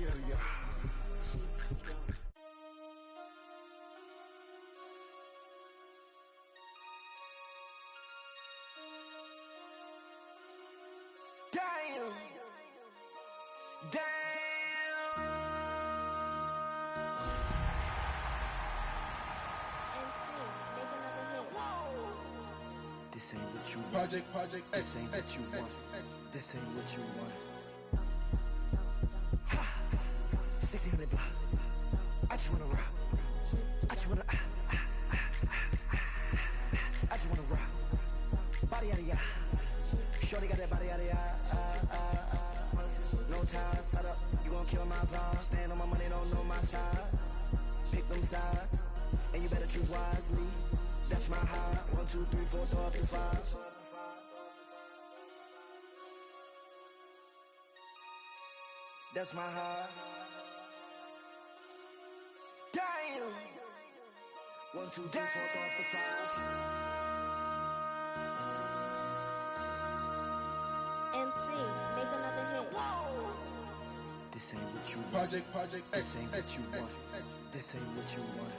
yada yada. Damn. Damn. MC, make another hit. Whoa. This ain't what you want. Project X. This ain't what you want. This ain't what you want. Ha! 1600 block. I just wanna rock. I just wanna I just wanna rock. Body yada yada. Shorty got that body yada yada. No ties, side up, you gon' kill my vibe. Stand on my money, don't know my size. Pick them sides, and you better choose wisely. That's my high. 1, 2, 3, 4, throw up to 5. That's my high. Damn. 1, 2, 3, 4, throw up to 5. MC, make another hit. This ain't what you want. Project X. This ain't what you want. This ain't what you want.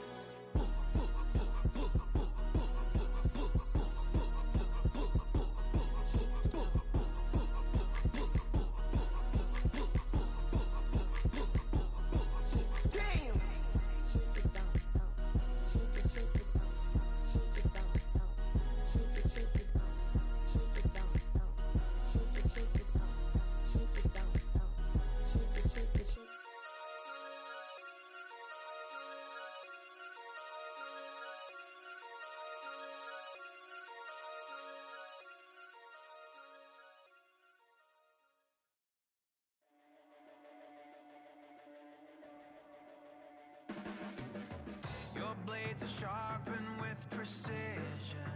Your blades are sharpened with precision,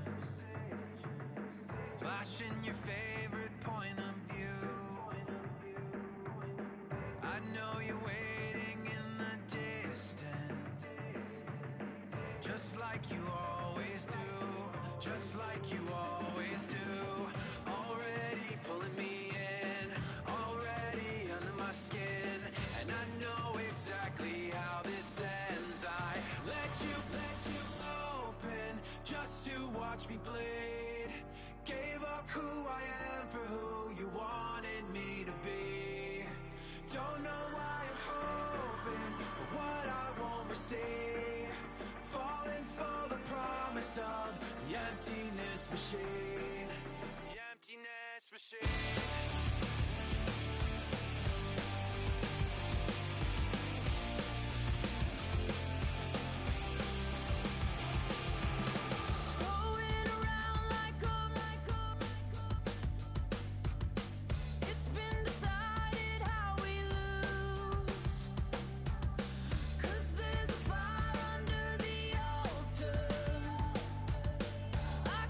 flashing your favorite point of view. I know you're waiting in the distance, just like you always do, just like you always do. Already pulling me in, already under my skin, and I know exactly how this ends. I let you open just to watch me bleed. Gave up who I am for who you wanted me to be. Don't know why I'm hoping for what I won't receive. Falling for the promise of the emptiness machine. The emptiness machine.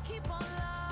Keep on loving.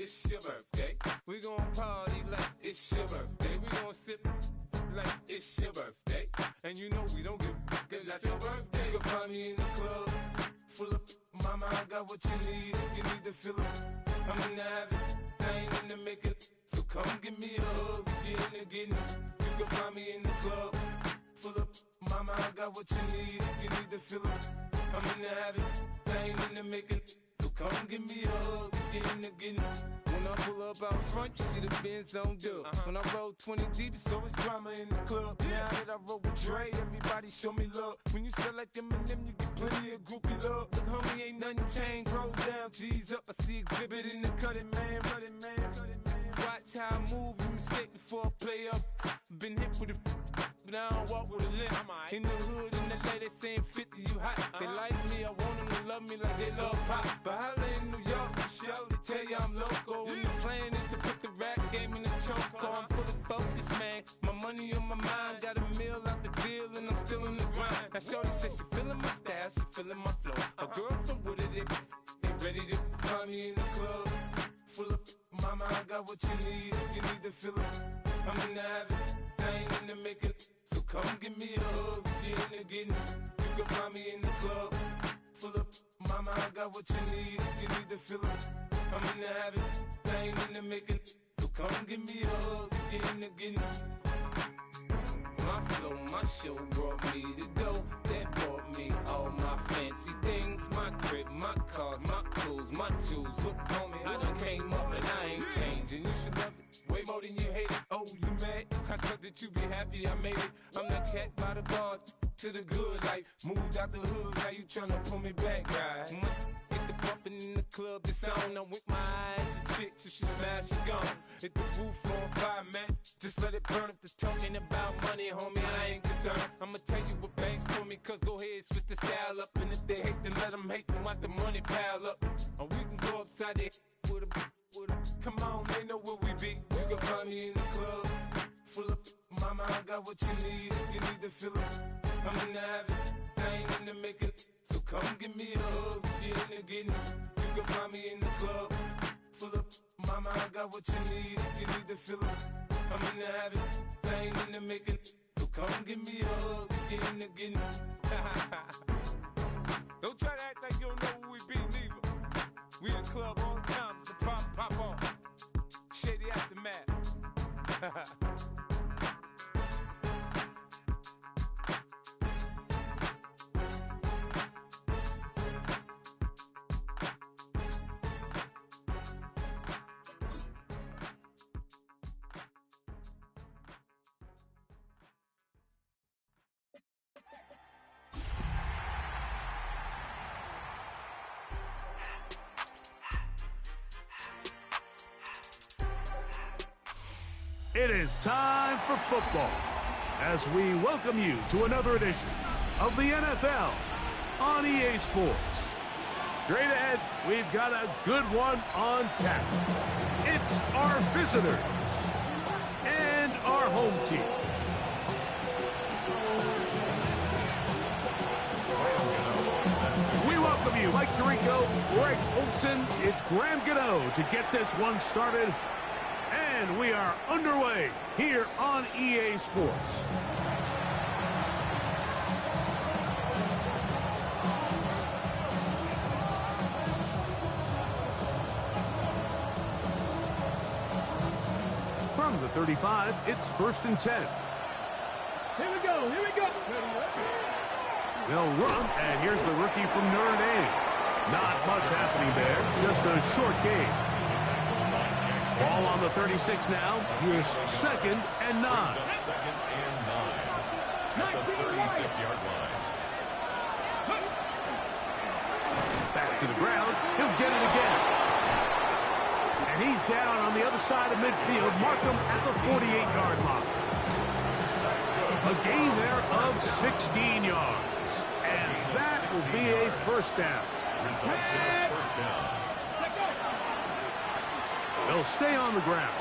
it's your birthday. We gon' party like it's your birthday. We gon' sip like it's your birthday. And you know we don't give cause that's your birthday. You can find me in the club, full of mama, I got what you need. If you need to fill it, I'm in the habit, I ain't in the making. So come give me a hug, if you're in the getting. You can find me in the club, full of mama, I got what you need. If you need to fill it, I'm in the habit, I ain't in the making. So come give me a hug, if you're in the getting. When I pull up out front, you see the Benz on dub. When I roll 20 deep, it's always drama in the club. Now that I roll with Dre, everybody show me love. When you sell like Eminem, you get plenty of groupie love. Look, homie, ain't nothing changed. Roll down, G's up. I see exhibit in the cutting, man. Watch how I move, you mistake before I play up. Been hit with a but I don't walk with a limp. In the hood, in the LA, they saying 50, you hot. They like me, I want them to love me like they love pop. But holla in New York for show, they tell you I'm local. When the plan is to put the rap game in the choke. I'm full of focus, man. My money on my mind, got a meal out the deal, and I'm still in the grind. Now shorty says she feeling my style, she feeling my flow. A girl from Wooded, they ready to find me in the club. Full of mama, I got what you need. If you need to fill it, I'm in the habit, I ain't in the making. So come give me a hug, if you're in the getting. You can find me in the club, full of mama, I got what you need. If you need to fill it, I'm in the habit, I ain't in the making. So come give me a hug, if you're in the getting. My flow, my show brought me to go. That brought me all my fancy things. My crib, my cars, my clothes, my jewels. Look, homie, I done came up and I ain't changing. You should love it way more than you hate it. Oh, you mad? I thought that you be happy I made it. I'm that cat by the bar to the good life. Moved out the hood, now you tryna pull me back, right? Hit the bumpin' in the club, it's on. I'm with my eyes to chicks, if she smash, she gone. Hit the roof on fire, man. Just let it burn if they're talking about money, homie, I ain't concerned. I'ma tell you what banks told me, cause go ahead, switch the style up. And if they hate, then let them hate, then watch the money pile up. Or we can go upside there with a come on, they know where we be. You can find me in the club, full of mama, I got what you need. If you need to fill it, I'm in the habit, I ain't in the making. So come give me a hug, if you're in the getting. You can find me in the club, full of mama, I got what you need. If you need to fill it, I'm in the habit, I ain't in the making. So come give me a hug, if you're in the getting. Don't try to act like you don't know who we be, neither. We in the club all the time, so pop on. Shady Aftermath. It is time for football as we welcome you to another edition of the NFL on EA Sports. Straight ahead, we've got a good one on tap. It's our visitors and our home team. We welcome you, Mike Tirico, Greg Olson. It's Graham Gano to get this one started. And we are underway here on EA Sports. From the 35, it's 1st and 10. Here we go. They'll run, and here's the rookie from Notre Dame. Not much happening there, just a short game. Ball on the 36 now. Here's 2nd and 9. Second and 9 at the 36-yard line. Back to the ground. He'll get it again. And he's down on the other side of midfield. Mark him at the 48-yard line. A gain there of 16 yards. And that will be a first down. Results in a first down. They'll stay on the ground.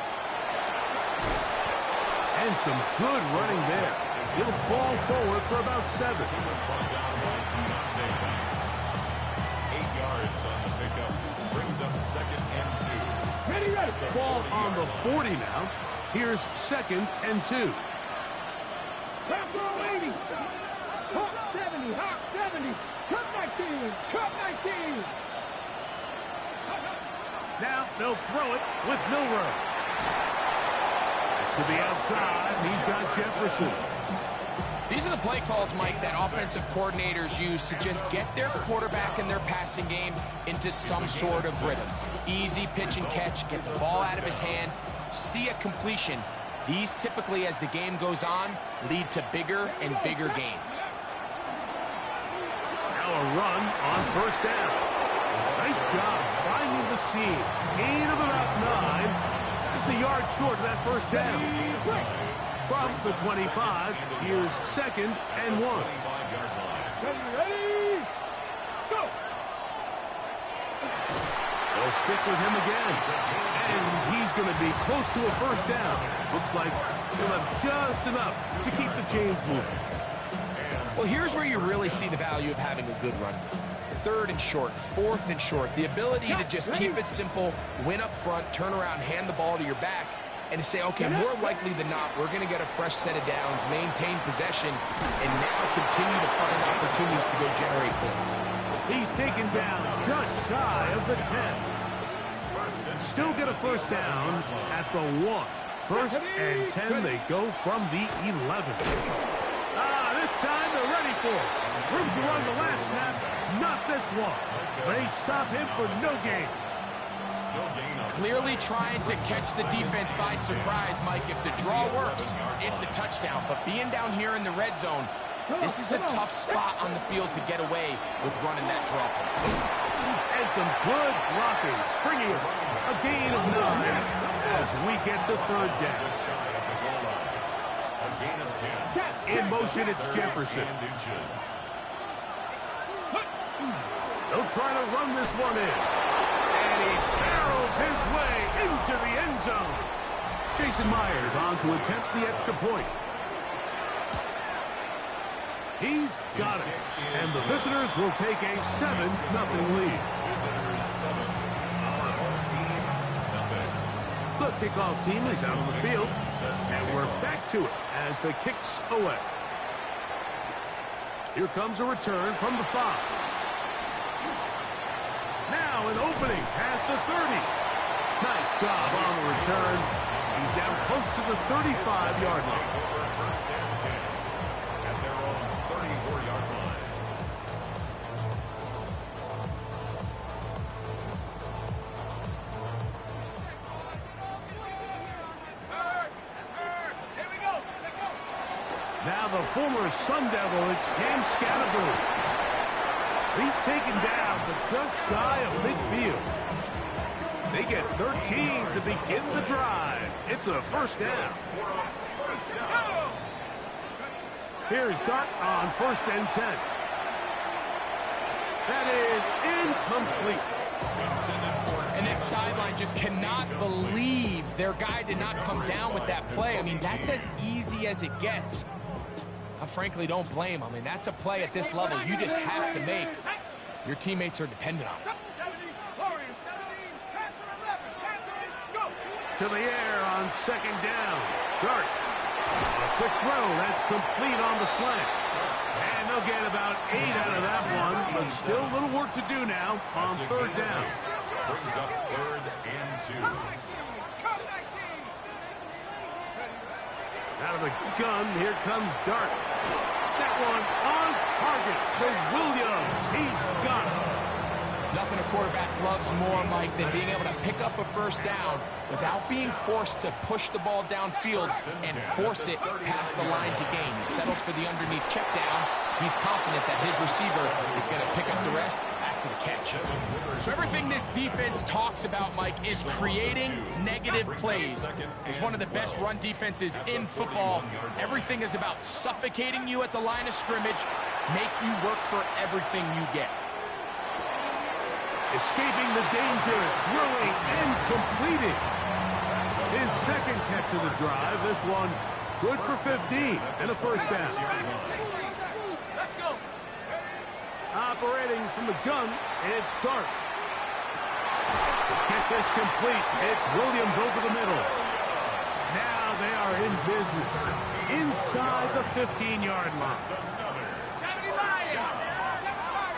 And some good running there. He'll fall forward for about 7. He was brought down by Deontay Banks. 8 yards on the pickup. Brings up 2nd and 2. Ready, ready. Ball on the 40 now. Here's 2nd and 2. Half row 80. Hawk 70, Hawk 70. Cut 19, cut 19. Now they'll throw it with Milrow. To the outside, he's got Jefferson. These are the play calls, Mike, that offensive coordinators use to just get their quarterback and their passing game into some sort of rhythm. Easy pitch and catch, get the ball out of his hand, see a completion. These typically, as the game goes on, lead to bigger and bigger gains. Now a run on 1st down. Nice job finding the seam. Gain of about 9. Just a yard short of that 1st down. From the 25, here's 2nd and 1. Ready, go. They'll stick with him again. And he's going to be close to a 1st down. Looks like he'll have just enough to keep the chains moving. Well, here's where you really see the value of having a good run game. 3rd and short, 4th and short. The ability to just keep it simple, win up front, turn around, hand the ball to your back, and to say, okay, more likely than not, we're going to get a fresh set of downs, maintain possession, and now continue to find opportunities to go generate points. He's taken down just shy of the 10. Still get a 1st down at the 1. 1st and 10, they go from the 11. This time they're ready for it. Room to run the last snap, not this one. They stop him for no gain. Clearly trying to catch the defense by surprise, Mike. If the draw works, it's a touchdown. But being down here in the red zone, this is a tough spot on the field to get away with running that draw play. And some good blocking, springing a gain of 9 as we get to 3rd down. In motion, it's Jefferson. They'll try to run this one in. And he barrels his way into the end zone. Jason Myers on to attempt the extra point. He's got it. And the visitors will take a 7-0 lead. The kickoff team is out on the field. And we're back to it as the kick's away. Here comes a return from the 5. Now an opening past the 30. Nice job on the return. He's down close to the 35-yard line. At their own 34-yard line. Now the former Sun Devil, it's Cam Scattergood. He's taken down, but just shy of midfield. They get 13 to begin the drive. It's a 1st down. Here's Dart on 1st and 10. That is incomplete. And that sideline just cannot believe their guy did not come down with that play. I mean, that's as easy as it gets. I frankly don't blame him. I mean, that's a play at this level you just have to make. Your teammates are dependent on it. To the air on 2nd down. Dart. A quick throw. That's complete on the slant. And they'll get about 8 out of that one, but still a little work to do now on 3rd down. Brings up 3rd and 2. Out of the gun, here comes Dart. That one on target for Williams. He's got it. Nothing a quarterback loves more, Mike, than being able to pick up a 1st down without being forced to push the ball downfield and force it past the line to gain. He settles for the underneath check down. He's confident that his receiver is going to pick up the rest after the catch. So everything this defense talks about, Mike, is creating negative plays. It's one of the best run defenses in football. Everything is about suffocating you at the line of scrimmage, make you work for everything you get. Escaping the danger, throwing and completing. His 2nd catch of the drive. This one good for 15 and a 1st down. Let's go. Operating from the gun, it's Dart. Get this complete. It's Williams over the middle. Now they are in business inside the 15-yard line.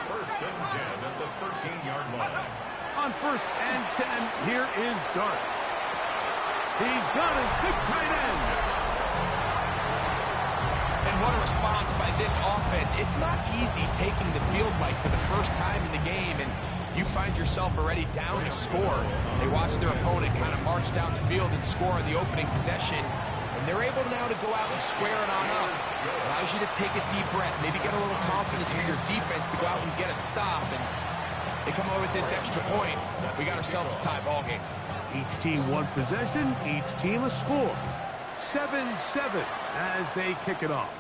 First and 10 at the 13-yard line. On first and 10, here is Dart. He's got his big tight end. And what a response by this offense. It's not easy taking the field, Mike, for the first time in the game, and you find yourself already down to score. They watch their opponent kind of march down the field and score on the opening possession, and they're able now to go out and square it on up. Allows you to take a deep breath, maybe get a little confidence for your defense to go out and get a stop, and they come over with this extra point. We got ourselves a tie ball game. Each team one possession, each team a score. 7-7 as they kick it off.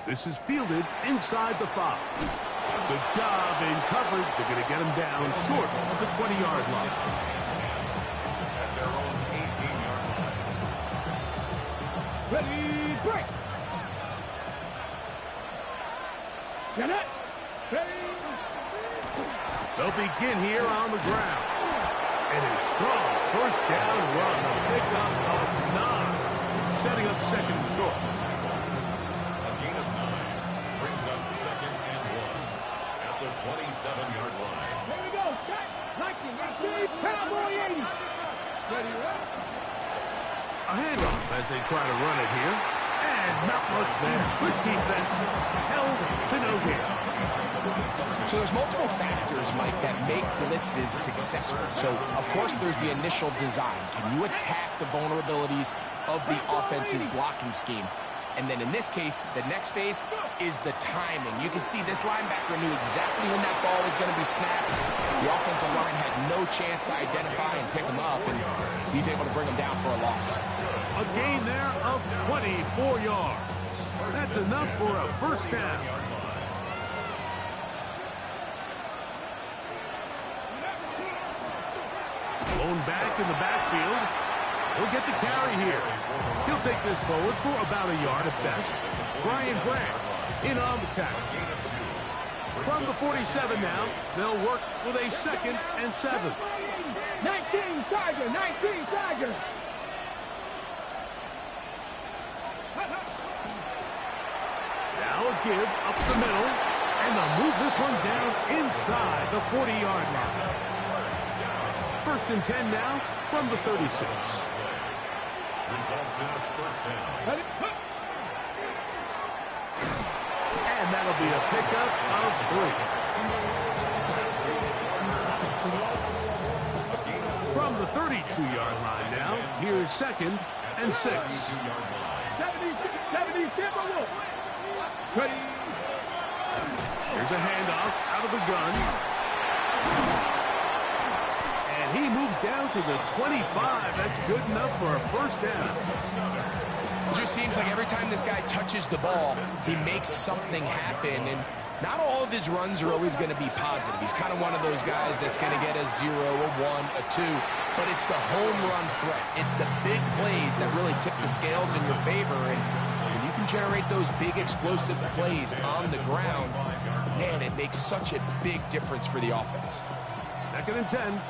This is fielded inside the 5. Good job in coverage. They're going to get him down short of the 20-yard line. At their own 18-yard line. Ready, break. Get it. Ready. They'll begin here on the ground. And a strong first down run. A pickup of 9. Setting up second and short. A gain of 9 brings up second and 1 at the 27-yard line. Here we go. Cut. 19, Cowboy 80. Ready, right? A handoff as they try to run it here. And not much there. Good defense. Held to no gain. So there's multiple factors, Mike, that make blitzes successful. So, of course, there's the initial design. Can you attack the vulnerabilities of the offense's blocking scheme? And then in this case, the next phase is the timing. You can see this linebacker knew exactly when that ball was going to be snapped. The offensive line had no chance to identify and pick him up, and he's able to bring him down for a loss. A gain there of 24 yards. That's enough for a first down. Blown back in the backfield. He'll get the carry here. He'll take this forward for about a yard at best. Brian Branch in on the tackle. From the 47 now, they'll work with a 2nd and 7. 19, Tiger. 19, Tiger. Now a give up the middle, and they'll move this one down inside the 40-yard line. First and 10 now from the 36. Results in a first down. And that'll be a pickup of 3. From the 32-yard line now, here's 2nd and 6. 70, Timberwolf. Ready. Here's a handoff out of the gun. And he moves down to the 25. That's good enough for a first down. It just seems like every time this guy touches the ball, he makes something happen. And not all of his runs are always going to be positive. He's kind of one of those guys that's going to get a 0, a 1, a 2. But it's the home run threat. It's the big plays that really tip the scales in your favor. And when you can generate those big explosive plays on the ground, man, it makes such a big difference for the offense. 2nd and 10.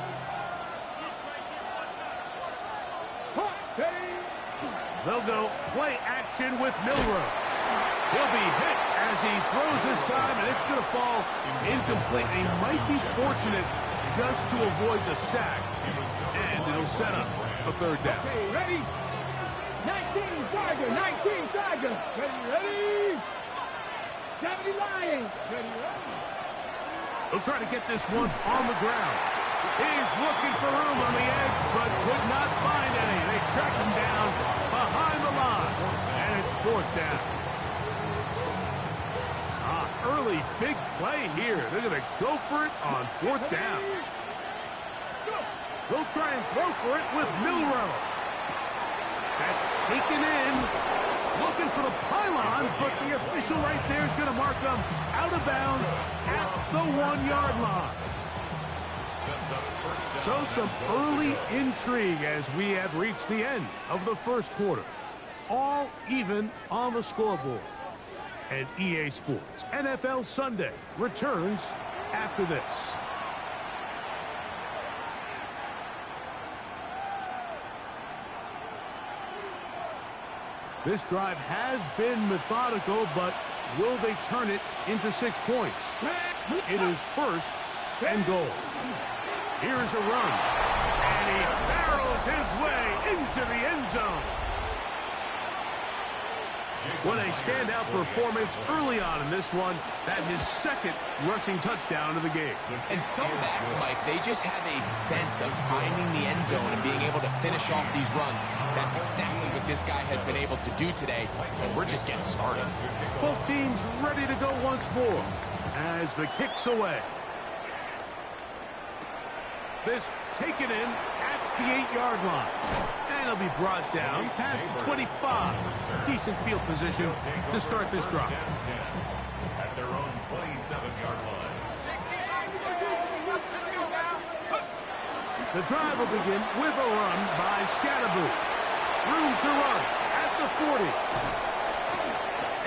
They'll go play action with Milroe. He'll be hit as he throws this time, and it's going to fall incomplete. He might be fortunate just to avoid the sack, and it'll set up a 3rd down. Okay, ready? 19, Tiger. 19, Tiger. Ready? 70 Lions. Ready? He'll try to get this one on the ground. He's looking for room on the edge, but could not find any. They track him down behind the line, and it's 4th down. Early big play here. They're going to go for it on 4th down. They'll try and throw for it with Milroe. That's taken in. Looking for the pylon, but the official right there is going to mark them out of bounds at the 1-yard line. So some early intrigue as we have reached the end of the first quarter. All even on the scoreboard. And EA Sports NFL Sunday returns after this. This drive has been methodical, but will they turn it into 6 points? It is 1st and goal. Here's a run, and he barrels his way into the end zone. What a standout performance early on in this one. That his 2nd rushing touchdown of the game. And some backs, Mike, they just have a sense of finding the end zone and being able to finish off these runs. That's exactly what this guy has been able to do today, and we're just getting started. Both teams ready to go once more as the kick's away. This taken in at the 8-yard line. And it'll be brought down past the 25. Decent field position to start this drive. At their own 27-yard line. The drive will begin with a run by Scatterboot. Room to run at the 40.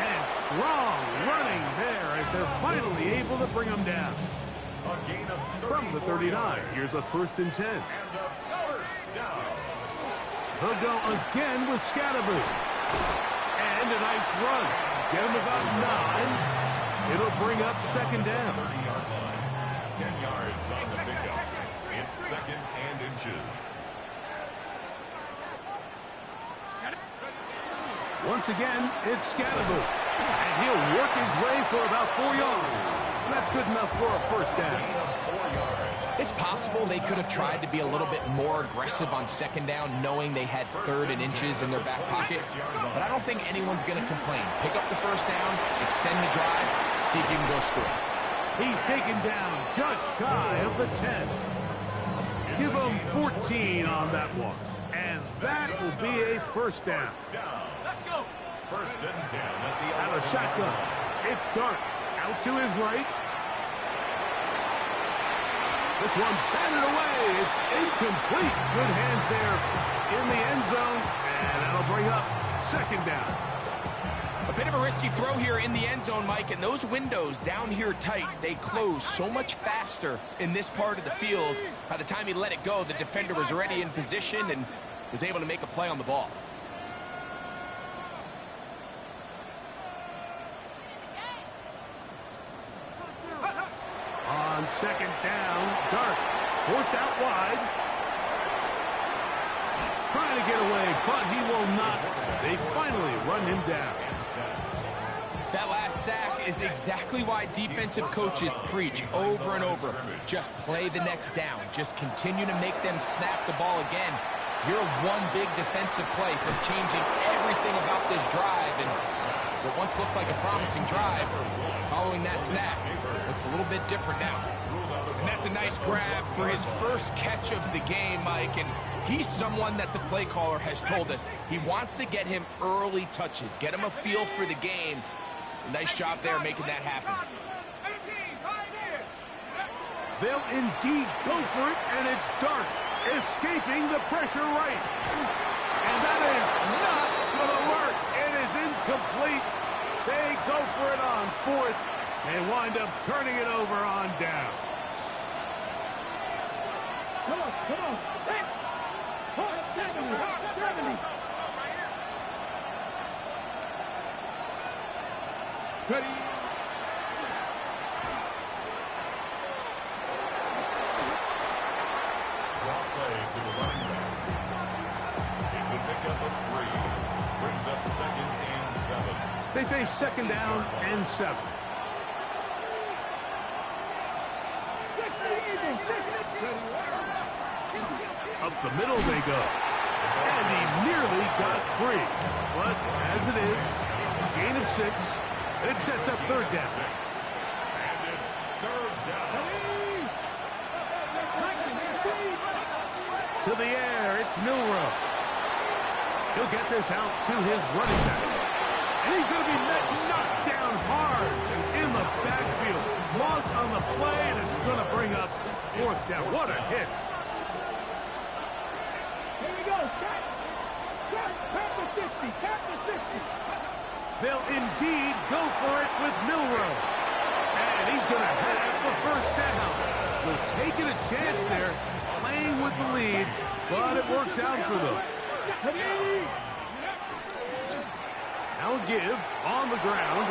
And strong running there as they're finally able to bring him down. From the 39, here's a 1st and 10. He'll go again with Scatterboot. And a nice run. Get him about 9. It'll bring up 2nd down. 30-yard line. 10 yards on the pickup. It's 2nd and inches. Once again, it's Scatterboot. And he'll work his way for about 4 yards. That's good enough for a 1st down. It's possible they could have tried to be a little bit more aggressive on 2nd down, knowing they had 3rd and inches in their back pocket. But I don't think anyone's going to complain. Pick up the 1st down, extend the drive, see if you can go score. He's taken down just shy of the 10. Give him 14 on that one. And that will be a 1st down. Let's go. 1st and 10 at the out of shotgun. It's Dart. Out to his right. This one batted away. It's incomplete. Good hands there in the end zone. And that'll bring up 2nd down. A bit of a risky throw here in the end zone, Mike, and those windows down here tight, they close so much faster in this part of the field. By the time he let it go, the defender was already in position and was able to make a play on the ball. On 2nd down, Dart forced out wide. Trying to get away, but he will not. They finally run him down. That last sack is exactly why defensive coaches preach over and over. Just play the next down. Just continue to make them snap the ball again. You're one big defensive play from changing everything about this drive. And what once looked like a promising drive, following that sack, looks a little bit different now. And that's a nice grab for his 1st catch of the game, Mike. And he's someone that the play caller has told us he wants to get him early touches, get him a feel for the game. Nice job there making that happen. They'll indeed go for it, and it's Dart escaping the pressure right. And that is not going to work. It is incomplete. They go for it on 4th and wind up turning it over on down. Come on, come on. Hot 70, hot 70. Ready. Draw play to the running back. It's a pickup of 3. Brings up 2nd and 7. They face 2nd down and 7. Up the middle they go. And he nearly got free. But as it is, gain of 6. It sets up 3rd down. And it's 3rd down. To the air, it's Milrow. He'll get this out to his running back. And he's going to be knocked down hard in the backfield. Loss on the play, and it's going to bring up 4th down. What a hit. Here we go. Tap the 50. Tap the 50. They'll indeed go for it with Milrow. And he's going to have the 1st down. So taking a chance there, playing with the lead, but it works out for them. give on the ground.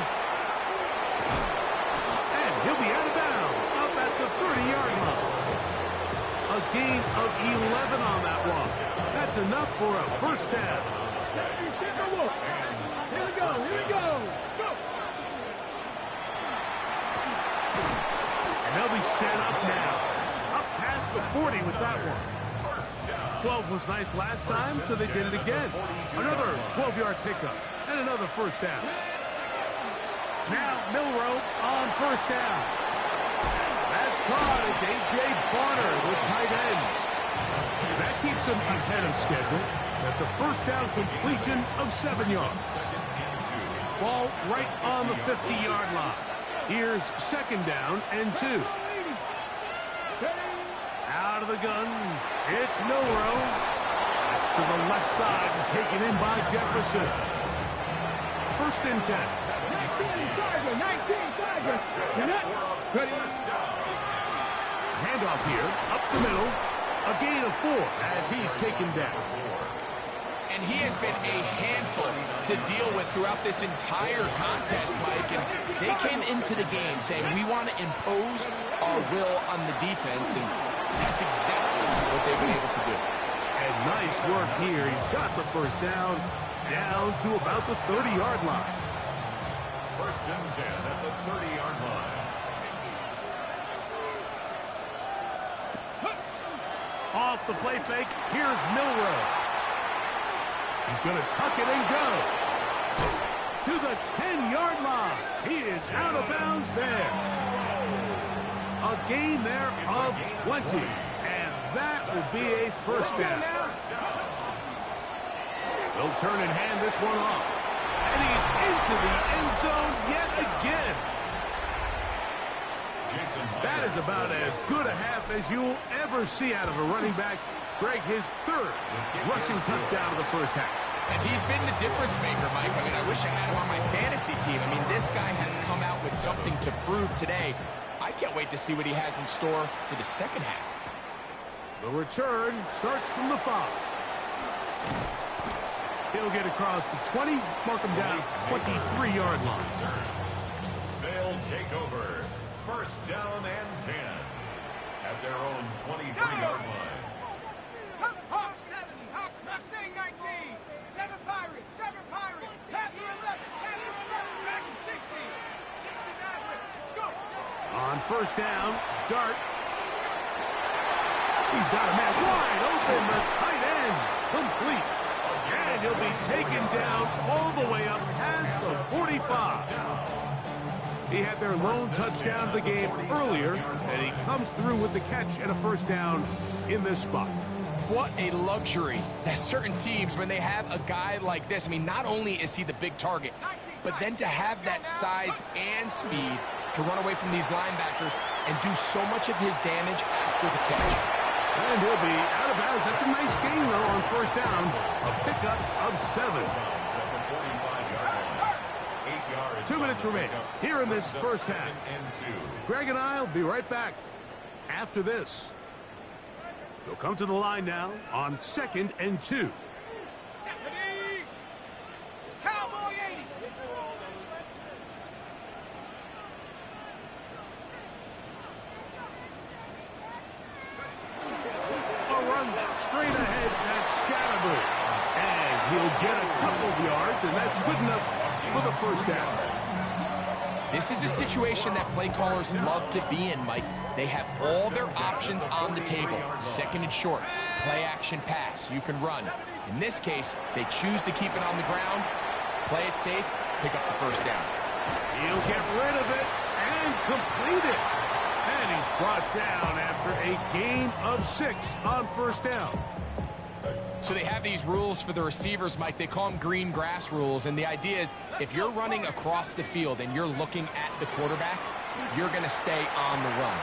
And he'll be out of bounds up at the 30-yard line. A gain of 11 on that one. That's enough for a first down. Here we go, here we go. Go. And they'll be set up now. Up past the 40 with that one. 12 was nice last time, so they did it again. Another 12-yard pickup and another first down. Now Milroe on first down. That's caught. It's A.J. Barner, the tight end. That keeps him ahead of schedule. That's a first down completion of 7 yards. Ball right on the 50-yard line. Here's second down and 2. Out of the gun, it's Milroe. That's to the left side and taken in by Jefferson. First and 10. 19, Handoff here, up the middle. A gain of 4 as he's taken down. And he has been a handful to deal with throughout this entire contest, Mike. And they came into the game saying, we want to impose our will on the defense. And that's exactly what they've been able to do. And nice work here. He's got the first down to about the 30-yard line. First and 10 at the 30-yard line. Off the play fake, here's Milroe. He's going to tuck it and go. To the 10-yard line. He is out of bounds there. A gain there of 20. And that will be a first down. They'll turn and hand this one off. And he's into the end zone yet again. That is about as good a half as you'll ever see out of a running back. Greg, his third rushing touchdown of the first half. And he's been the difference maker, Mike. I mean, I wish I had him on my fantasy team. I mean, this guy has come out with something to prove today. I can't wait to see what he has in store for the second half. The return starts from the 5. He'll get across the 20, mark him down at 23-yard line. They'll take over. First down and 10 at their own 23-yard line. Hawk 70, Hawk Mustang 19, 7 Pirates, 7 Pirates, Panther 11, Dragon 60, 69 Rich, go! On first down, Dart. He's got a man wide open, the tight end, complete. And he'll be taken down all the way up past the 45. He had their lone touchdown of the game earlier, and he comes through with the catch and a first down in this spot. What a luxury that certain teams, when they have a guy like this, I mean, not only is he the big target, but then to have that size and speed to run away from these linebackers and do so much of his damage after the catch. And he'll be out of bounds. That's a nice gain, though, on first down. A pickup of 7. 2 minutes remain here in this first half. Greg and I will be right back after this. They'll come to the line now on 2nd and 2. Cowboy 80. A run straight ahead, that's Scatterboo. And he'll get a couple of yards, and that's good enough for the first down. This is a situation that play callers love to be in, Mike. They have all their options on the table. Second and short, play action pass, you can run. In this case, they choose to keep it on the ground, play it safe, pick up the first down. He'll get rid of it and complete it. And he's brought down after a gain of 6 on first down. So they have these rules for the receivers, Mike. They call them green grass rules. And the idea is if you're running across the field and you're looking at the quarterback, you're going to stay on the run.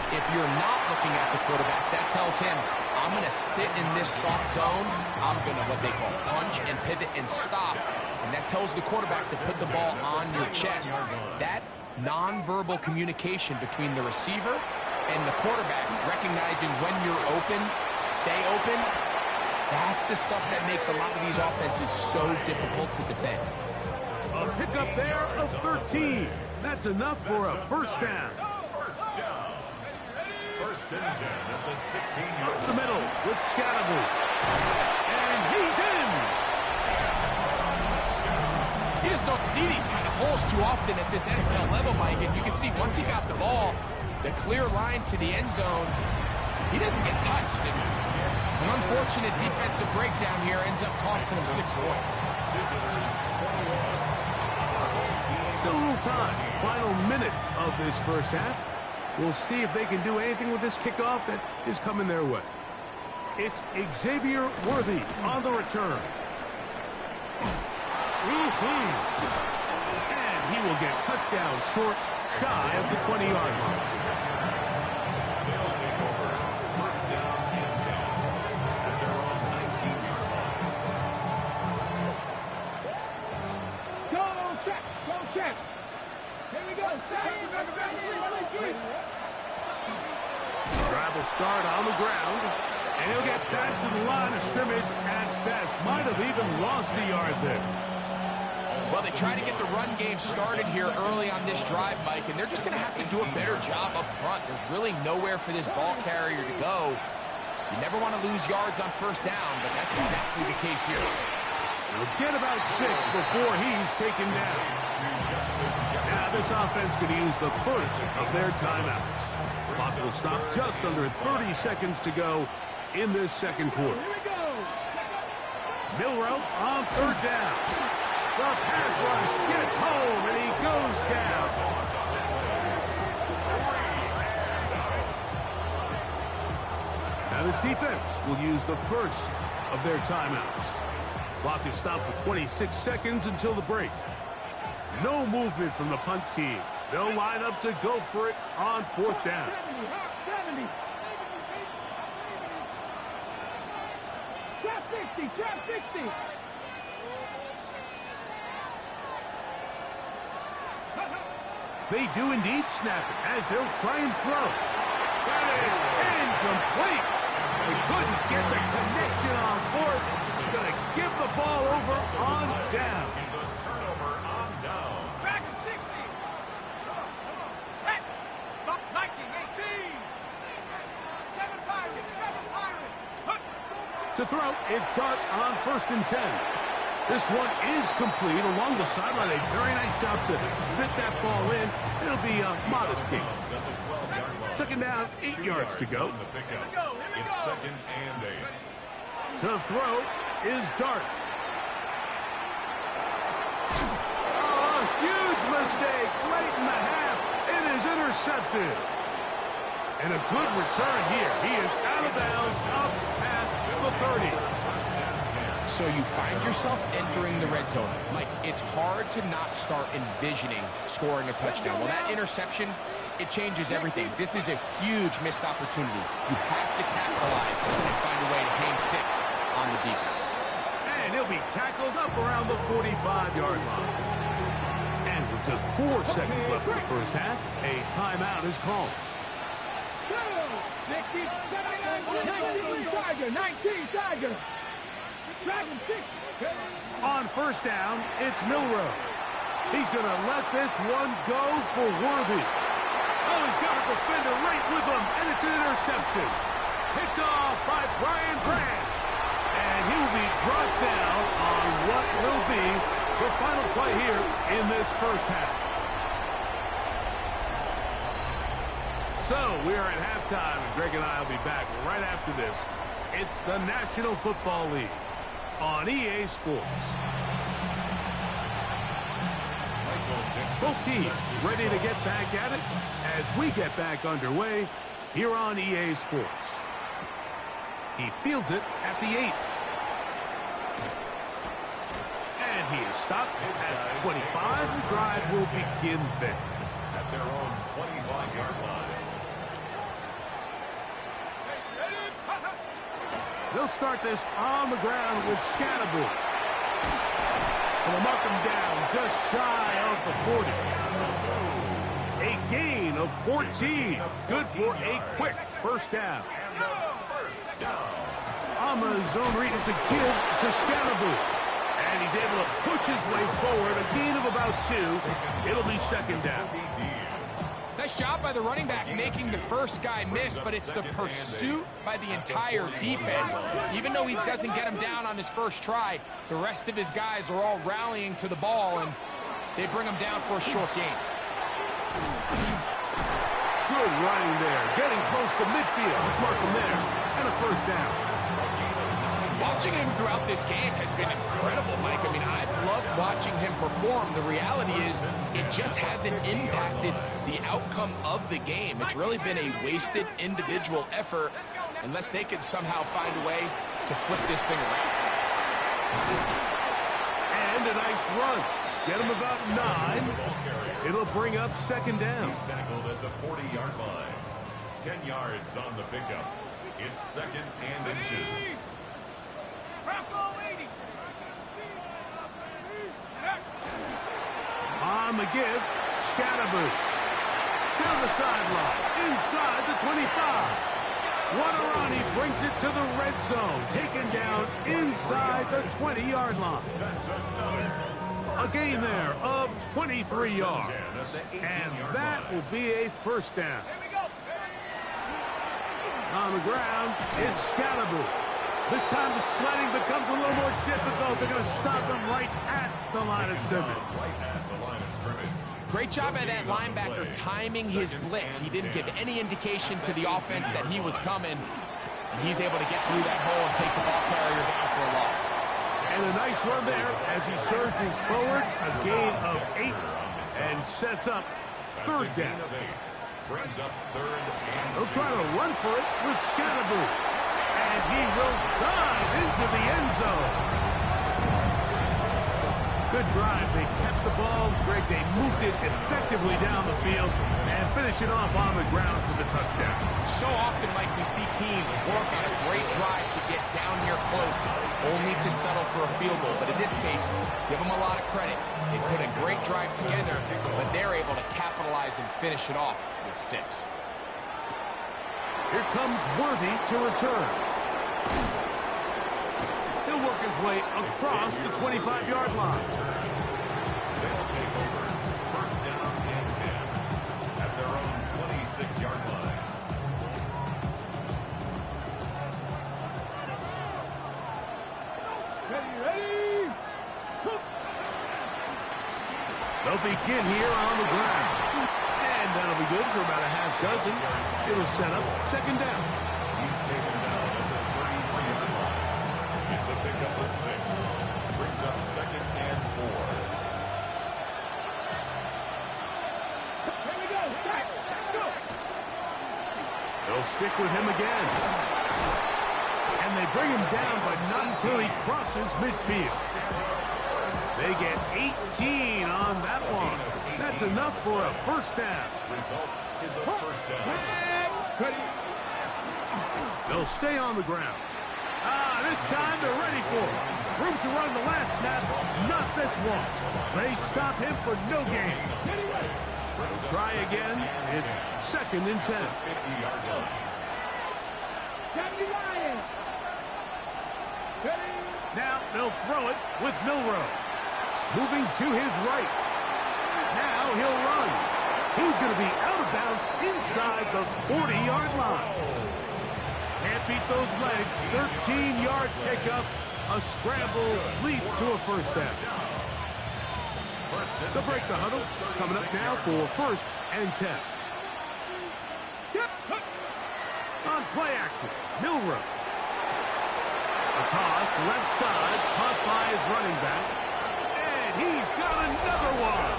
If you're not looking at the quarterback, that tells him, I'm going to sit in this soft zone. I'm going to what they call punch and pivot and stop. And that tells the quarterback to put the ball on your chest. That nonverbal communication between the receiver and the quarterback, recognizing when you're open, stay open, that's the stuff that makes a lot of these offenses so difficult to defend. A pickup there of 13. That's enough for a first down. First and 10 at the 16-yard line. The middle with Scatterby. And he's in. You just don't see these kind of holes too often at this NFL level, Mike. And you can see once he got the ball, the clear line to the end zone, he doesn't get touched. And an unfortunate defensive breakdown here ends up costing him 6 points. Still a little time. Final minute of this first half. We'll see if they can do anything with this kickoff that is coming their way. It's Xavier Worthy on the return. And he will get cut down short, shy of the 20-yard line. They'll take over first down and 10 at their own 19-yard line. Go, check. Go, check. Here we go. Drive will start on the ground. And he'll get back to the line of scrimmage at best. Might have even lost a yard there. Well, they try to get the run game started here early on this drive, Mike, and they're just going to have to do a better job up front. There's really nowhere for this ball carrier to go. You never want to lose yards on first down, but that's exactly the case here. He'll get about 6 before he's taken down. Now this offense could use the first of their timeouts. Clock will stop just under 30 seconds to go in this second quarter. Milroe on third down. The pass rush gets home, and he goes down. Now this defense will use the first of their timeouts. Clock is stopped for 26 seconds until the break. No movement from the punt team. They'll line up to go for it on fourth down. 70. Trap 60. Trap 60. They do indeed snap it as they'll try and throw. That is incomplete. They couldn't get the connection on fourth. Going to give the ball over on down. It's a turnover on down. Back to 60. Set. Viking 18. 7 Pirates. 7 Pirates. To throw, it's Dart on first and 10. This one is complete along the sideline. A very nice job to fit that ball in. It'll be a modest gain. Second down, 8 yards to go. It's second and 8. To throw is Dart. Oh, a huge mistake late in the half. It is intercepted. And a good return here. He is out of bounds up past the 30. So you find yourself entering the red zone. Mike, it's hard to not start envisioning scoring a touchdown. Well, that interception, it changes everything. This is a huge missed opportunity. You have to capitalize and find a way to hang 6 on the defense. And he'll be tackled up around the 45-yard line. And with just 4 seconds left in the first half, a timeout is called. 60, 79, 19 Tiger, 19 Tiger. On first down, it's Milroe. He's going to let this one go for Worthy. Oh, he's got a defender right with him, and it's an interception. Picked off by Brian Branch. And he will be brought down on what will be the final play here in this first half. So, we are at halftime, and Greg and I will be back right after this. It's the National Football League on EA Sports. Both teams ready to get back at it as we get back underway here on EA Sports. He fields it at the 8. And he is stopped at 25. The drive will begin there. At their own 25-yard line. They'll start this on the ground with Scatterby. And will mark him down just shy of the 40. A gain of 14. Good for a quick first down. On the zone read, it's a give to Scatterby. And he's able to push his way forward, a gain of about 2. It'll be second down. Nice job by the running back making the first guy miss, but it's the pursuit by the entire defense. Even though he doesn't get him down on his first try, the rest of his guys are all rallying to the ball, and they bring him down for a short gain. Good running there, getting close to midfield. Let's mark him there, and a first down. Watching him throughout this game has been incredible, Mike. I mean, I've loved watching him perform. The reality is it just hasn't impacted the outcome of the game. It's really been a wasted individual effort unless they can somehow find a way to flip this thing around. And a nice run. Get him about 9. It'll bring up second down. He's tackled at the 40-yard line. 10 yards on the pickup. It's second and inches. On the give, Scatterboo. Down the sideline, inside the 25. Waterani brings it to the red zone, taken down inside the 20-yard line. A gain there of 23 yards. And that will be a first down. On the ground, it's Scatterboo. This time the sledding becomes a little more difficult. They're going to stop him right at the line of scrimmage. Great job by that linebacker timing his blitz. He didn't give any indication to the offense that he was coming. He's able to get through that hole and take the ball carrier down for a loss. And a nice run there as he surges forward. A gain of 8 and sets up third down. They'll try to run for it with Scatterboo. And he will dive into the end zone. Good drive. They kept the ball. Greg, they moved it effectively down the field and finish it off on the ground for the touchdown. So often, Mike, we see teams work on a great drive to get down here close, only to settle for a field goal. But in this case, give them a lot of credit. They put a great drive together, but they're able to capitalize and finish it off with 6. Here comes Worthy to return. He'll work his way across the 25-yard line. They'll take over first down and 10 at their own 26-yard line. Ready? They'll begin here on the ground. And that'll be good for about a half dozen. It'll set up second down. He's taken down at the 33-yard line. It's a pickup of 6. Brings up second and 4. Here we go. Let's go. They'll stick with him again. And they bring him down, but not until he crosses midfield. They get 18 on that one. That's enough for a first down. Result is a first down. They'll stay on the ground. This time they're ready for it. Room to run the last snap, not this one. They stop him for no gain. Try again. It's second and 10. 50-yard line. Now they'll throw it with Milrow. Moving to his right. Now he'll run. He's going to be out of bounds inside the 40-yard line. Can't beat those legs. 13-yard pickup. A scramble leads to a first down. They'll break the huddle. Coming up now for first and 10. On play action, Milrow. A toss left side, caught by his running back. And he's got another one.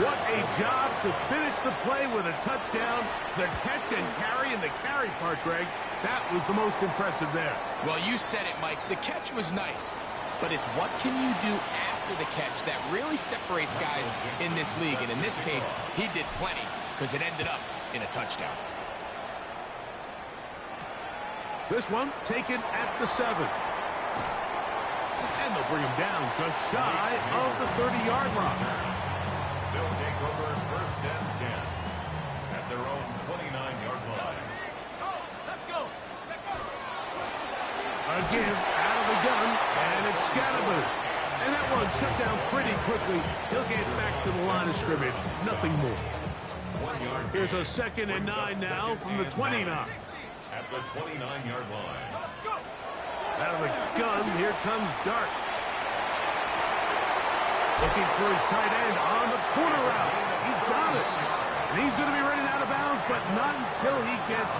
What a job to finish the play with a touchdown. The catch and carry, and the carry part, Greg, that was the most impressive there. Well, you said it, Mike. The catch was nice, but it's what can you do after the catch that really separates guys in this league. And in this case, he did plenty because it ended up in a touchdown. This one taken at the 7. And they'll bring him down just shy of the 30-yard line. They'll take over first and 10 at their own 29-yard line. Let's go. A a give out of the gun, and it's Scatterboo. And that one shut down pretty quickly. He'll get back to the line of scrimmage. Nothing more. Here's a 2nd and 9 now from the 29. At the 29-yard line. Out of the gun, here comes Dart. Looking for his tight end on the corner route. He's got it. And he's going to be running out of bounds, but not until he gets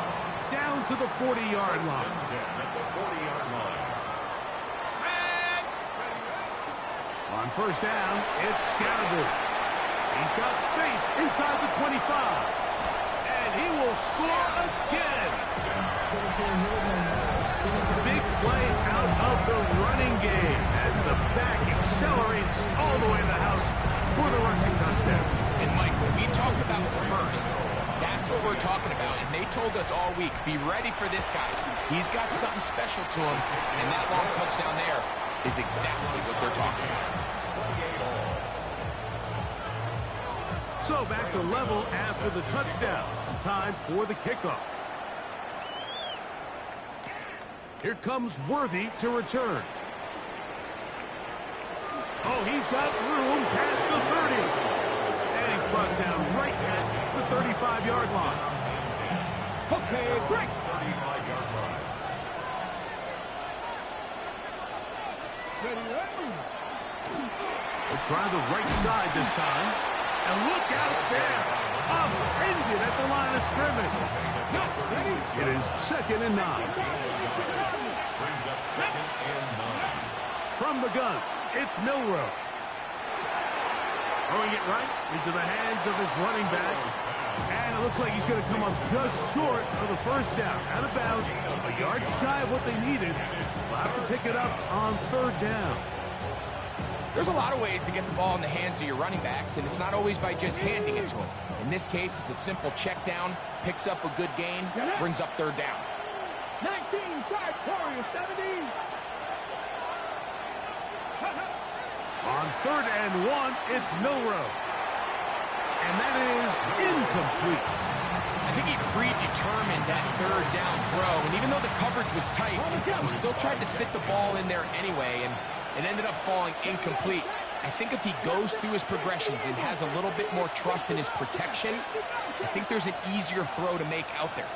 down to the 40-yard line. At the 40-yard line. On first down, it's Scatterboo. He's got space inside the 25. And he will score again. Big play out of the running game as the back accelerates all the way in the house for the rushing touchdown. And Mike, when we talk about burst, that's what we're talking about. And they told us all week, be ready for this guy. He's got something special to him. And that long touchdown there is exactly what they're talking about. So back to level after the touchdown. Time for the kickoff. Here comes Worthy to return. Oh, he's got room past the 30. And he's brought down right at the 35-yard line. Okay, great. 35-yard line. They'll try the right side this time. And look out there. Upended at the line of scrimmage. It is 2nd and 9. Brings up 2nd and 9. From the gun, it's Milrow. Throwing it right into the hands of his running back. And it looks like he's going to come up just short of the first down. Out of bounds, a yard shy of what they needed. We'll have to pick it up on 3rd down. There's a lot of ways to get the ball in the hands of your running backs, and it's not always by just handing it to them. In this case, it's a simple check down, picks up a good gain, brings up 3rd down. 19, 5, Warriors, 17. On 3rd and 1, it's Milrow. And that is incomplete. I think he predetermined that 3rd down throw, and even though the coverage was tight, he still tried to fit the ball in there anyway, and it ended up falling incomplete. I think if he goes through his progressions and has a little bit more trust in his protection, I think there's an easier throw to make out there.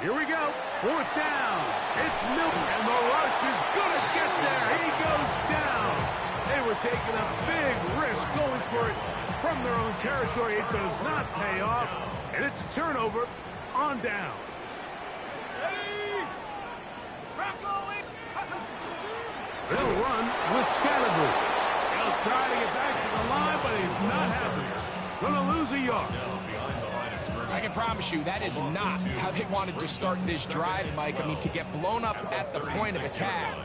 Here we go. 4th down. It's Milton, and the rush is going to get there. He goes down. They were taking a big risk going for it from their own territory. It does not pay off, and it's a turnover on down. They'll run with Scatterboo. He'll try to get back to the line, but he's not happy. Gonna lose a yard. I can promise you that is not how they wanted to start this drive, Mike. I mean, to get blown up at the point of attack,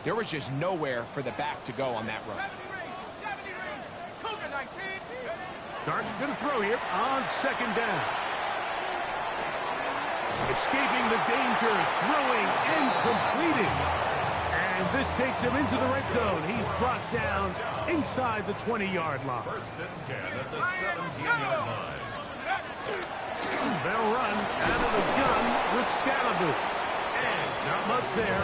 there was just nowhere for the back to go on that run. Dart's gonna throw here on 2nd down. Escaping the danger, throwing and completing. And this takes him into the red zone. He's brought down inside the 20-yard line. 1st and 10 at the 17-yard line. They'll run out of the gun with Scatterboo. And not much there.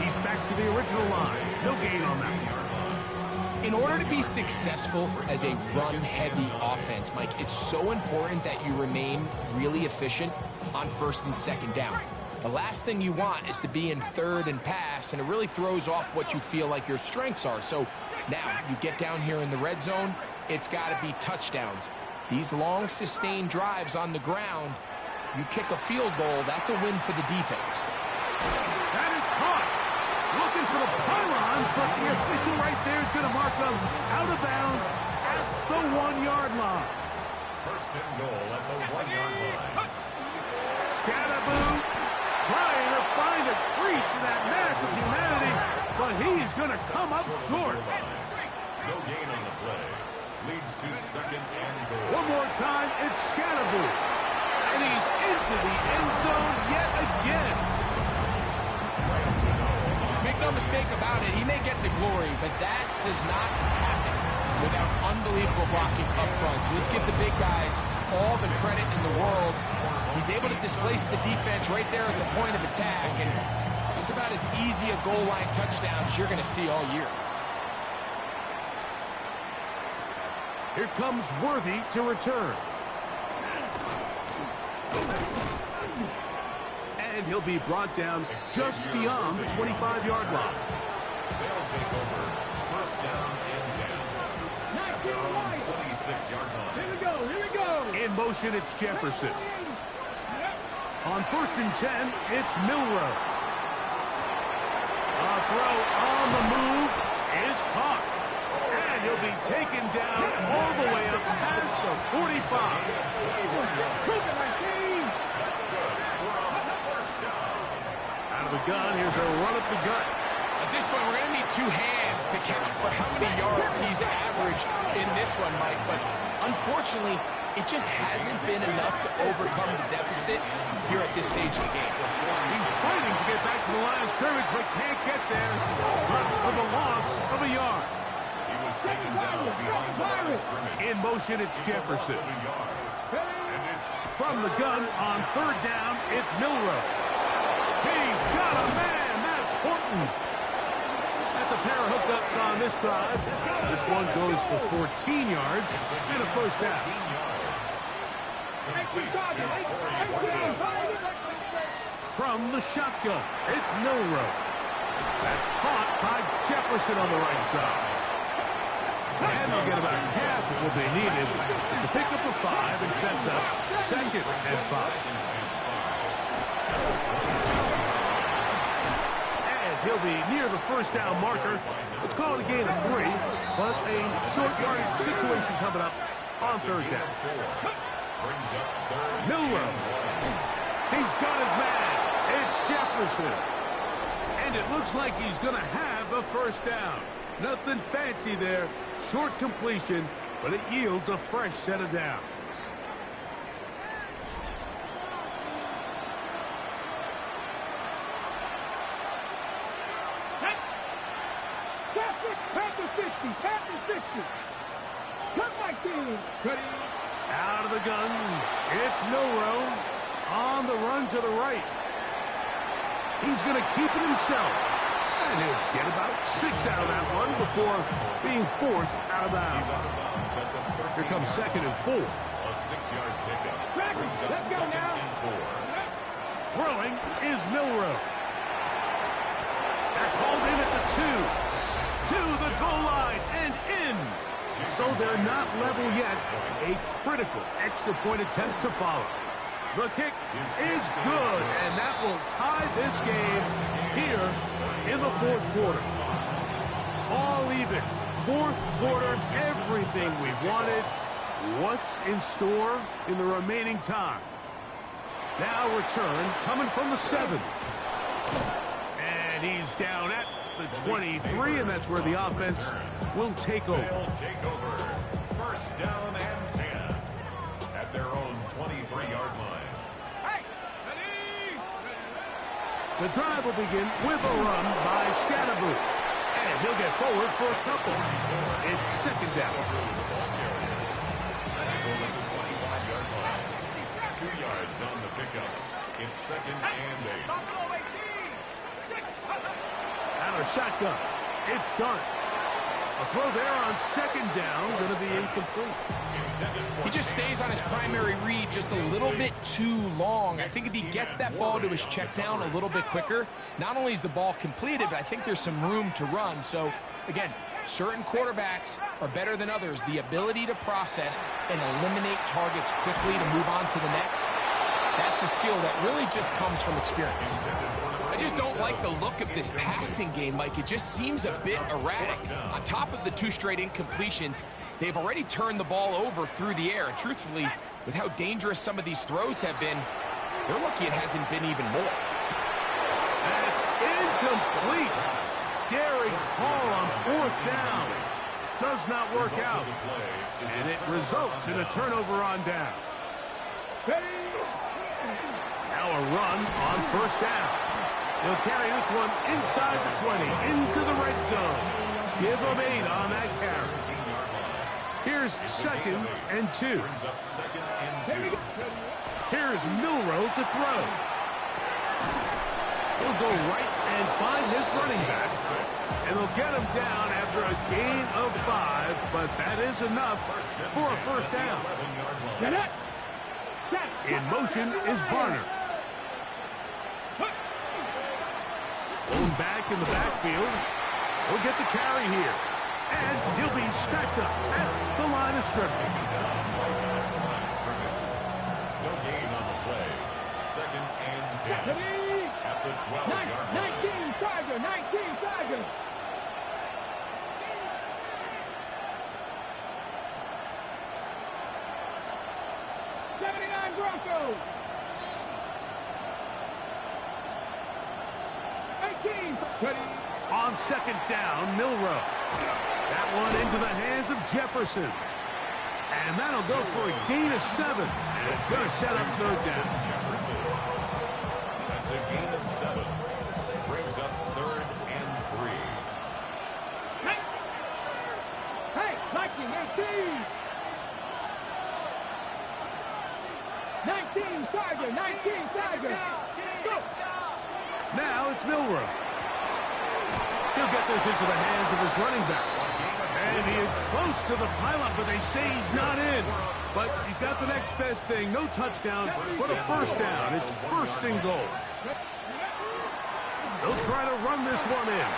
He's back to the original line. No gain on that one. In order to be successful as a run-heavy offense, Mike, it's so important that you remain really efficient on 1st and 2nd down. The last thing you want is to be in 3rd and pass, and it really throws off what you feel like your strengths are. So now you get down here in the red zone, it's got to be touchdowns. These long, sustained drives on the ground, you kick a field goal, that's a win for the defense. That is caught. Looking for the pylon, but the official right there is going to mark them out of bounds at the 1-yard line. 1st and goal at the 1-yard line. Scatterboo trying to find a crease in that mass of humanity, but he's going to come up short. No gain on the play. Leads to 2nd and goal. One more time, it's Scatterboo. And he's into the end zone yet again. Make no mistake about it, he may get the glory, but that does not happen without unbelievable blocking up front. So let's give the big guys all the credit in the world. He's able to displace the defense right there at the point of attack, and it's about as easy a goal line touchdown as you're going to see all year. Here comes Worthy to return. And he'll be brought down just beyond the 25-yard line. They'll take over first down and 10. At their own 26-yard line. Here we go. In motion, it's Jefferson. On first and 10, it's Milroe. A throw on the move is caught. And he'll be taken down all the way up past the 45. Out of the gun, here's a run up the gut. At this point, we're going to need two hands to count for how many yards he's averaged in this one, Mike. But unfortunately, it just hasn't been enough to overcome the deficit here at this stage of the game. He's fighting to get back to the line of scrimmage, but can't get there. Dropped for the loss of a yard. He was taken down behind the line of scrimmage. In motion, it's Jefferson. And it's From the gun on third down, it's Milroe. He's got a man. That's Horton. That's a pair of hookups on this drive. This one goes for 14 yards and a first down. From the shotgun, it's Milroe. That's caught by Jefferson on the right side. And they'll get about half of what they needed. It's a pickup of 5 and sets up second and 5. He'll be near the first down marker. Let's call it a gain of 3, but a short yardage situation coming up on third down. Milroe. He's got his man. It's Jefferson. And it looks like he's going to have a first down. Nothing fancy there. Short completion, but it yields a fresh set of downs. Panther 50. Cut my team. Out of the gun, it's Milroe on the run to the right. He's going to keep it himself. And he'll get about 6 out of that one before being forced out of bounds. Here comes second and 4. A 6-yard pickup. Let's go now. Throwing is Milroe. That's hauled in at the 2. To the goal line and in. So they're not level yet. A critical extra point attempt to follow. The kick is good, and that will tie this game here in the fourth quarter. All even. Fourth quarter, everything we wanted. What's in store in the remaining time? Now return coming from the 7. And he's down at the 23, and that's where the offense will take over. They'll take over. First down and 10 at their own 23-yard line. Hey, ready? The drive will begin with a run by Scatterboot. And he'll get forward for a couple. It's second down. Yard line. 2 yards on the pickup. It's second and 8. Out of shotgun. It's Dart. A throw there on second down, going to be incomplete. He just stays on his primary read just a little bit too long. I think if he gets that ball to his check down a little bit quicker, not only is the ball completed, but I think there's some room to run. So, again, certain quarterbacks are better than others. The ability to process and eliminate targets quickly to move on to the next, that's a skill that really just comes from experience. I just don't like the look of this passing game, Mike. It just seems a bit erratic. On top of the 2 straight incompletions, they've already turned the ball over through the air. And truthfully, with how dangerous some of these throws have been, they're lucky it hasn't been even more. That's incomplete. Daring call on fourth down. Does not work out. And it results in a turnover on down. Now a run on first down. He'll carry this one inside the 20, into the red zone. Give him 8 on that carry. Here's second and 2. Here's Milroe to throw. He'll go right and find his running back. And they'll get him down after a gain of 5, but that is enough for a first down. In motion is Barner. Going back in the backfield. He'll get the carry here. And he'll be stacked up at the line of scrimmage. No gain on the play. 2nd and 10. At the 12-yard line. 19 Tiger, 19 Tiger. Broncos. 18. On 2nd down, Milroe. That one into the hands of Jefferson. And that'll go for a gain of 7. And it's going to set up 3rd down. Jefferson. That's a gain of 7. Brings up 3rd and 3. Hey, Lightning, 18. 19 Tiger, 19 Tiger. Go. Now it's Milroe. He'll get this into the hands of his running back. And he is close to the pylon, but they say he's not in. But he's got the next best thing. No touchdown, but a first down. It's 1st and goal. They'll try to run this one in.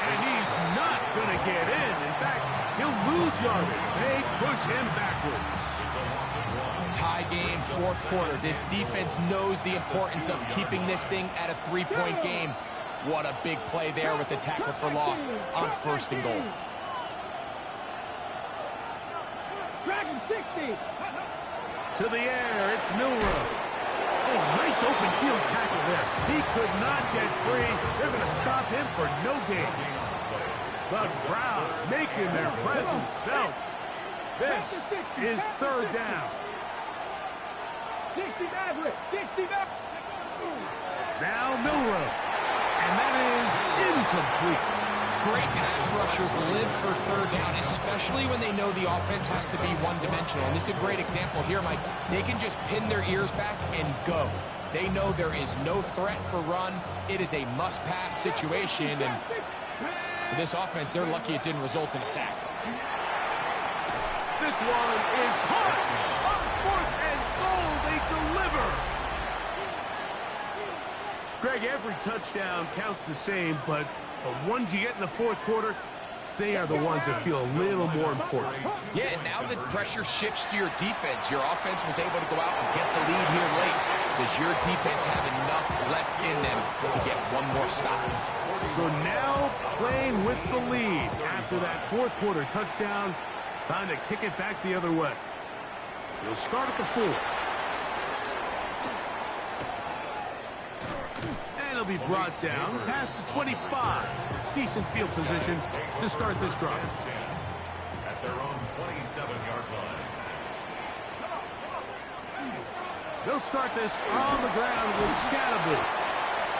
And he's not going to get in. In fact, he'll lose yardage. They push him backwards. Tie game, 4th quarter. This defense knows the importance of keeping this thing at a 3-point game. What a big play there with the tackle for loss on 1st and goal. Dragon 60. To the air, it's Milroe. Oh, nice open field tackle there. He could not get free. They're going to stop him for no gain. The crowd making their presence felt. This is 3rd down. 60 Maverick, 60 Maverick. Now Milroe. And that is incomplete. Great pass rushers live for 3rd down, especially when they know the offense has to be one-dimensional. And this is a great example here, Mike. They can just pin their ears back and go. They know there is no threat for run. It is a must-pass situation. And for this offense, they're lucky it didn't result in a sack. This one is caught. On 4th and goal, they deliver. Greg, every touchdown counts the same, but the ones you get in the 4th quarter, they are the ones that feel a little more important. Yeah, now the pressure shifts to your defense. Your offense was able to go out and get the lead here late. Does your defense have enough left in them to get one more stop? So now playing with the lead after that 4th quarter touchdown, time to kick it back the other way. He'll start at the 4. And he'll be brought down past the 25. Decent field position to start this drive. At their own 27-yard line. They'll start this on the ground with Scatterby.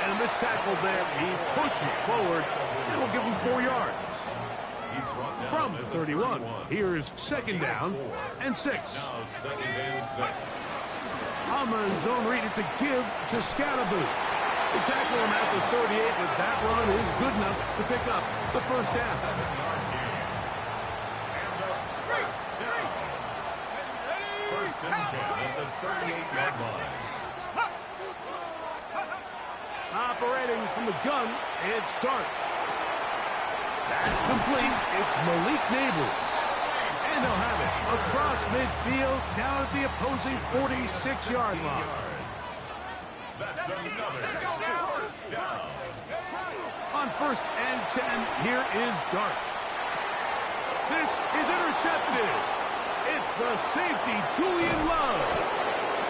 And a missed tackle there. He pushes forward and will give him 4 yards. From the 31, here's 2nd down and 6. Now 2nd and 6. On the zone read, it's a give to Scatterby. They tackle him at the 38, but that run is good enough to pick up the first down. 7-yard gain. And a first down. 1st and 10 at the 38-yard line. Operating from the gun, it's Dart. That's complete. It's Malik Neighbors. And they'll have it across midfield down at the opposing 46-yard line. That's another first down. On 1st and 10, here is Dart. This is intercepted. It's the safety, Julian Love.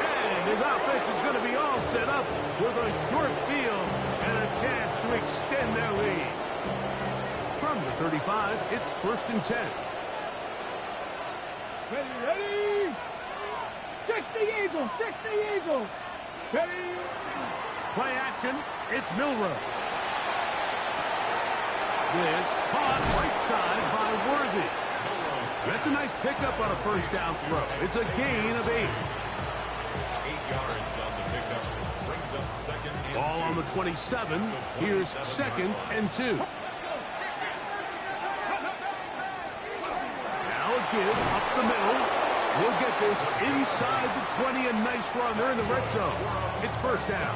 And his offense is going to be all set up with a short field and a chance to extend their lead. From the 35, it's 1st and 10. Ready. 60 Eagles, 60 Eagles. Ready. Play action, it's Milroe. This caught right side by Worthy. That's a nice pickup on a first down throw. It's a gain of 8. 8 yards on the pickup. Brings up second and Ball 2. on the 27. Here's second and 2. Now a give up the middle. He'll get this inside the 20. A nice run. They're in the red zone. It's first down.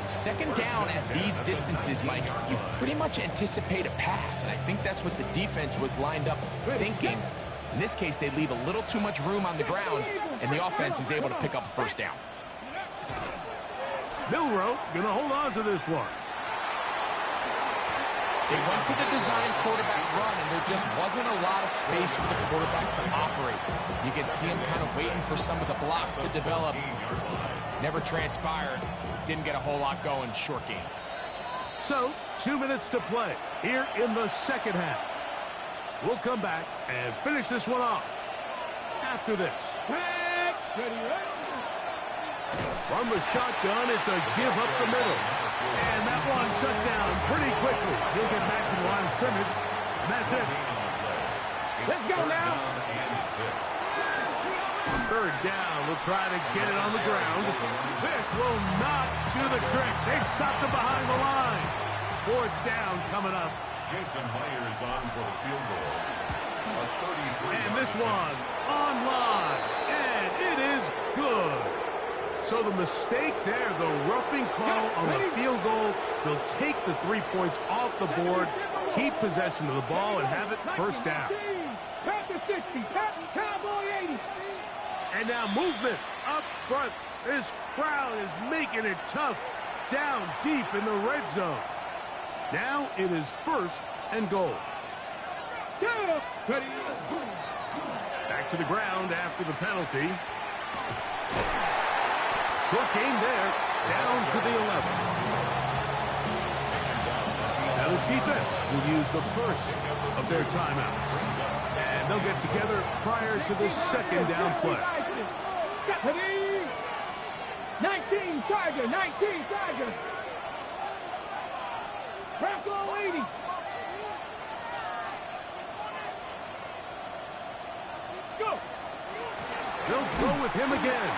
Second down at these distances, Mike, you pretty much anticipate a pass, and I think that's what the defense was lined up thinking. In this case, they leave a little too much room on the ground, and the offense is able to pick up a first down. Milroe going to hold on to this one. They went to the design quarterback run, and there just wasn't a lot of space for the quarterback to operate. You can see him kind of waiting for some of the blocks to develop. Never transpired. Didn't get a whole lot going. Short game. So, 2 minutes to play here in the second half. We'll come back and finish this one off after this. From the shotgun, it's a give up the middle. And that one shut down pretty quickly. He'll get back to the line of scrimmage, and that's it. Let's go now. Third down, we'll try to get it on the ground. This will not do the trick. They've stopped him behind the line. Fourth down coming up. Jason Myers on for the field goal. And this one online, and it is good. So the mistake there, the roughing call on the field goal, they'll take the 3 points off the board, keep possession of the ball, and have it first down. Panther 60, Cowboy 80. And now movement up front. This crowd is making it tough down deep in the red zone. Now it is first and goal. Back to the ground after the penalty. Short game there, down to the 11. Now this defense will use the first of their timeouts. And they'll get together prior to the second down play. 19 Tiger, 19 Tiger. Bronco 80. Let's go. They'll go with him again.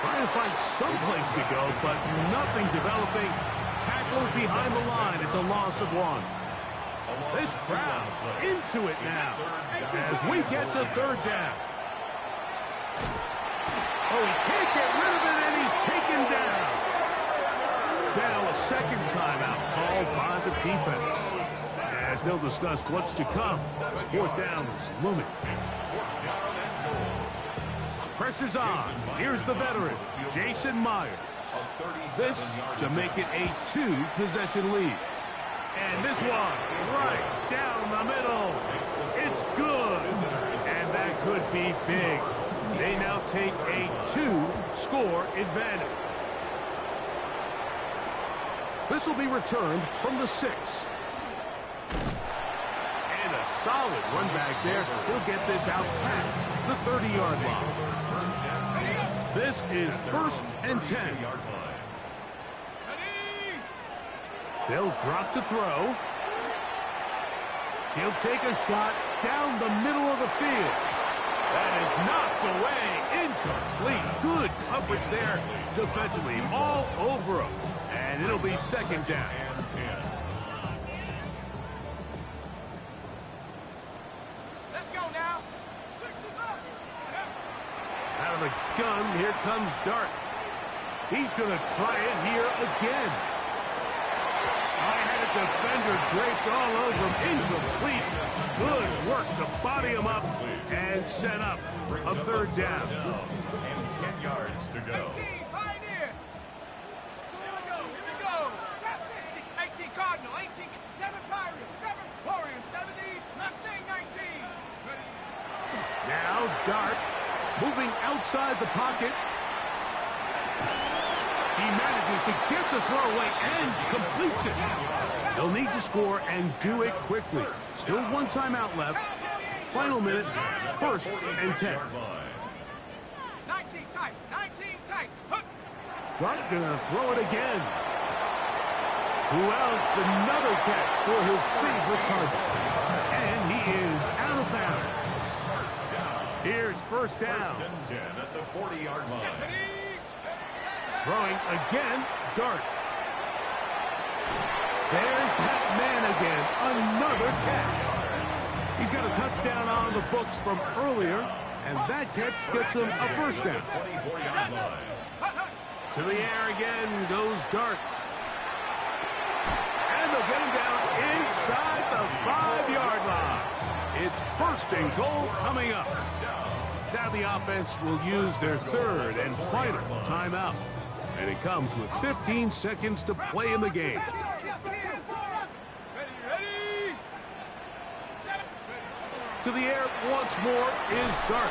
Trying to find some place to go, but nothing developing. Tackled behind the line. It's a loss of 1. This crowd into it now as we get to third down. Oh, he can't get rid of it, and he's taken down. Now a second timeout called by the defense, as they'll discuss what's to come. Fourth down is looming. Pressure's on. Here's the veteran, Jason Myers. This to make it a 2-possession lead. And this one right down the middle. It's good. And that could be big. They now take a 2-score advantage. This will be returned from the 6. And a solid run back there. He'll get this out past the 30-yard line. This is first and 10. They'll drop to throw. He'll take a shot down the middle of the field. That is knocked away. Incomplete. Good coverage there defensively. All over him. And it'll be second down. Let's go now. Out of the gun, here comes Dart. He's going to try it here again. I had a defender draped all over him. Incomplete. Good work to body him up and set up a third down. And 10 yards to go. 18 Pioneer. Here we go. Top 60. 18 Cardinal. 18 7 Pirates. 7 Warriors. 70 Mustang 19. Now Dart moving outside the pocket. He manages to get the throw away and completes it. They'll need to score and do it quickly. Still 1 timeout left. Final minute, first and 10. 19 tight. 19 tight. Dart gonna throw it again. Who else? Another catch for his favorite target. And he is out of bounds. Here's first down. First and 10 at the 40-yard line. Throwing again, Dart. There's that man again, another catch. He's got a touchdown on the books from earlier, and that catch gets him a first down. 24-yard line. To the air again goes Dart. And they'll get him down inside the 5-yard line. It's first and goal coming up. Now the offense will use their third and final timeout. And it comes with 15 seconds to play in the game. To the air once more is Dart.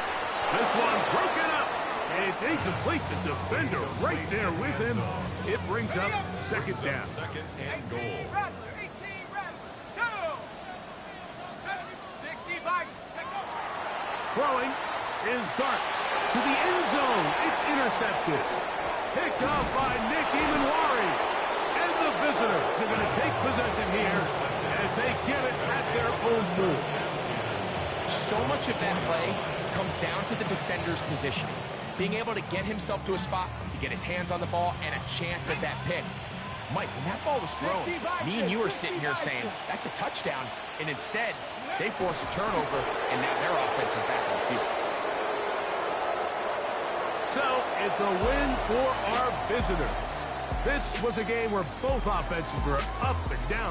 This one broken up. It's incomplete. The defender right there with him. It brings up second down. Second and goal. 18 Rattler, go! 60 Bison, take over. Throwing is Dart. To the end zone. It's intercepted. Picked off by Nick Emanwari. And the visitors are going to take possession here as they get it at their own field. So much of that play comes down to the defender's positioning. Being able to get himself to a spot, to get his hands on the ball, and a chance at that pick. Mike, when that ball was thrown, me and you were sitting here saying, that's a touchdown. And instead, they force a turnover, and now their offense is back on the field. So, it's a win for our visitors. This was a game where both offenses were up and down.